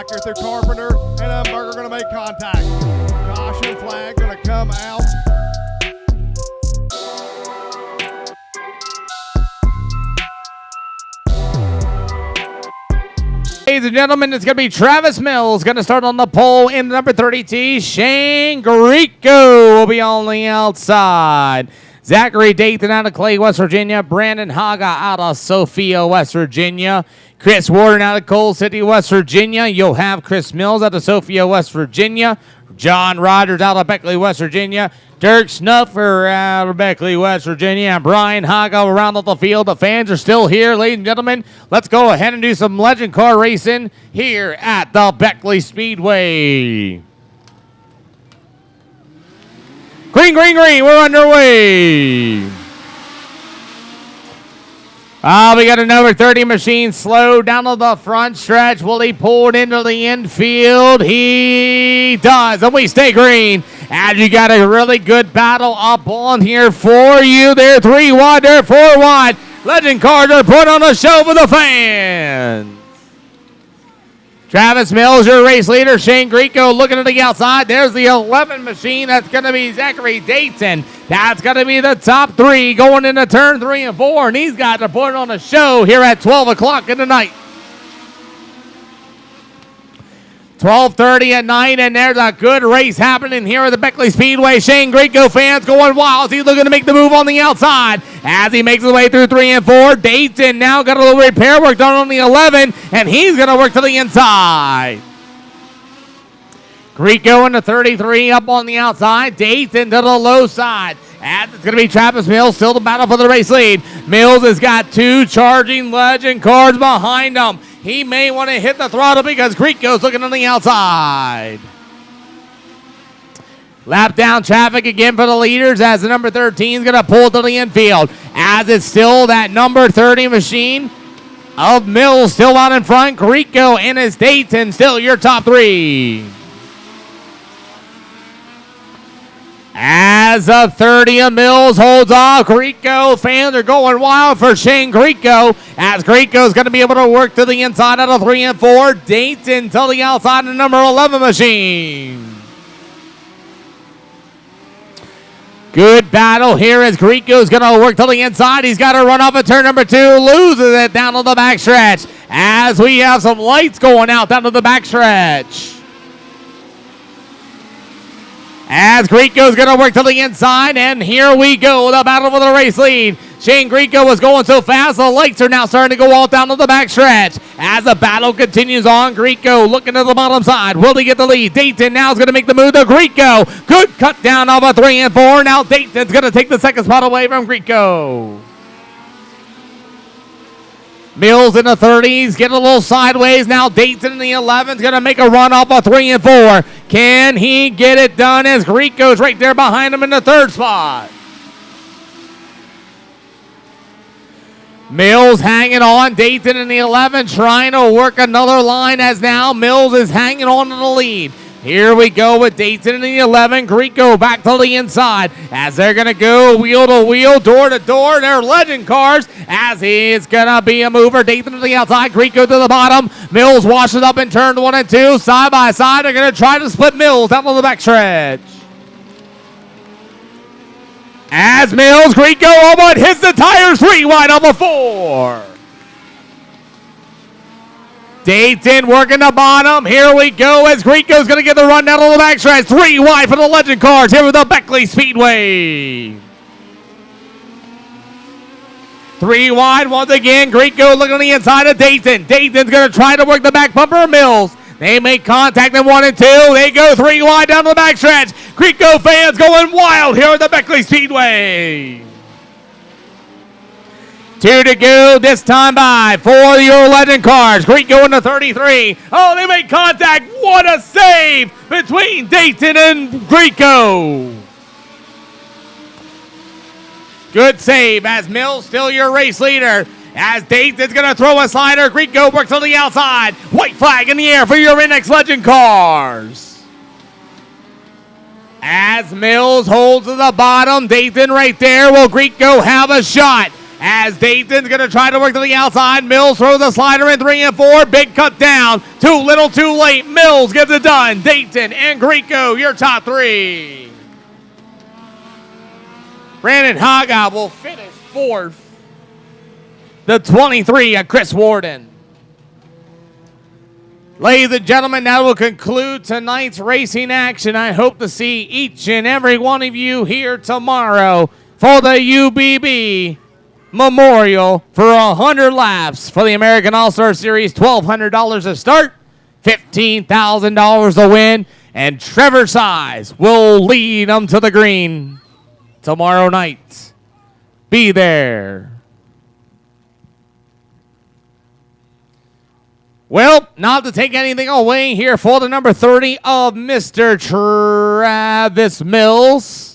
back here through Carpenter, and Umberger going to make contact. Caution flag going to come out. Ladies and gentlemen, it's going to be Travis Mills going to start on the pole in the number 30T. Shane Greco will be on the outside. Zachary Dathan out of Clay, West Virginia. Brandon Haga out of Sophia, West Virginia. Chris Warden out of Coal City, West Virginia. You'll have Chris Mills out of Sophia, West Virginia. John Rogers out of Beckley, West Virginia. Dirk Snuffer out of Beckley, West Virginia. And Brian Haga around the field. The fans are still here, ladies and gentlemen. Let's go ahead and do some legend car racing here at the Beckley Speedway. Green, green, green. We're underway. We got a number 30 machine slow down to the front stretch. Will he pull it into the infield? He does, and we stay green. And you got a really good battle up on here for you. They're 3 wide, they're 4 wide. Legend cars are put on a show for the fans. Travis Mills, your race leader. Shane Greco looking at the outside. There's the 11 machine. That's going to be Zachary Dathan. That's going to be the top 3 going into turn 3 and 4. And these guys are putting on a show here at 12 o'clock in the night. 12:30 at night, and there's a good race happening here at the Beckley Speedway. Shane Greco fans going wild. He's looking to make the move on the outside as he makes his way through 3 and 4. Dayton now got a little repair work done on the 11, and he's going to work to the inside. Greco in the 33 up on the outside. Dayton to the low side. And it's going to be Travis Mills, still the battle for the race lead. Mills has got 2 charging legend cars behind him. He may want to hit the throttle because Greco's looking on the outside. Lap down traffic again for the leaders as the number 13 is going to pull to the infield. As it's still that number 30 machine of Mills still out in front. Greco and his Dayton still your top 3. As a 30 of Mills holds off, Greco fans are going wild for Shane Greco, as Greco is going to be able to work to the inside out of 3 and 4. Dayton to the outside of number 11 machine. Good battle here as Greco is going to work to the inside. He's got to run off at turn number 2, loses it down to the backstretch as we have some lights going out down to the backstretch. As Greco's going to work to the inside, and here we go, the battle for the race lead. Shane Greco was going so fast, the lights are now starting to go all down to the backstretch. As the battle continues on, Greco looking to the bottom side. Will he get the lead? Dayton now is going to make the move to Greco. Good cut down of a 3 and 4. Now Dayton's going to take the second spot away from Greco. Mills in the 30s, get a little sideways. Now Dayton in the 11's going to make a run off of 3 and 4. Can he get it done as Greco's right there behind him in the 3rd spot? Mills hanging on. Dayton in the 11 trying to work another line as now Mills is hanging on to the lead. Here we go with Dayton in the 11. Greco back to the inside as they're going to go wheel to wheel, door to door. They're legend cars as he's going to be a mover. Dayton to the outside, Greco to the bottom. Mills washes up in turn 1 and 2. Side by side, they're going to try to split Mills down to the backstretch. As Mills, Greco almost hits the tires 3 wide off of 4. Dayton working the bottom. Here we go as Greco's going to get the run down to the backstretch. 3 wide for the legend cars here with the Beckley Speedway. 3 wide once again. Greco looking on the inside of Dayton. Dayton's going to try to work the back bumper of Mills. They make contact in 1 and 2. They go 3 wide down to the backstretch. Greco fans going wild here at the Beckley Speedway. 2 to go this time by for your legend cars. Greco in the 33. Oh, they make contact. What a save between Dayton and Greco. Good save as Mills still your race leader. As Dayton's going to throw a slider. Greco works on the outside. White flag in the air for your NX legend cars. As Mills holds to the bottom. Dayton right there. Will Greco have a shot? as Dayton's going to try to work to the outside. Mills throws a slider in 3 and 4. Big cut down. Too little, too late. Mills gets it done. Dayton and Greco, your top 3. Brandon Haga will finish 4th. The 23 of Chris Warden. Ladies and gentlemen, that will conclude tonight's racing action. I hope to see each and every one of you here tomorrow for the UBB Memorial for 100 laps for the American All-Star Series. $1,200 to start, $15,000 to win, and Trevor Size will lead them to the green tomorrow night. Be there. Well, not to take anything away here for the number 30 of Mr. Travis Mills.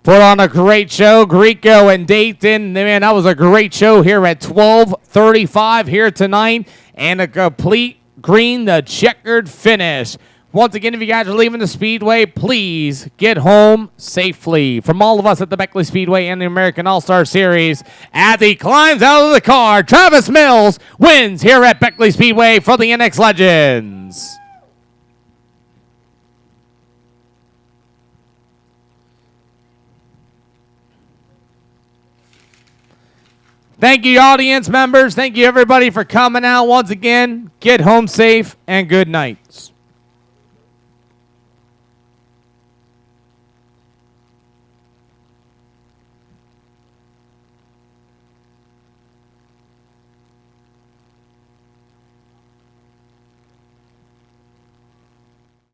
Put on a great show. Greco and Dayton. Man, that was a great show here at 12:35 here tonight. And a complete green, the checkered finish. Once again, if you guys are leaving the Speedway, please get home safely. From all of us at the Beckley Speedway and the American All-Star Series, as he climbs out of the car, Travis Mills wins here at Beckley Speedway for the NX Legends. Thank you, audience members. Thank you, everybody, for coming out once again. Get home safe and good nights.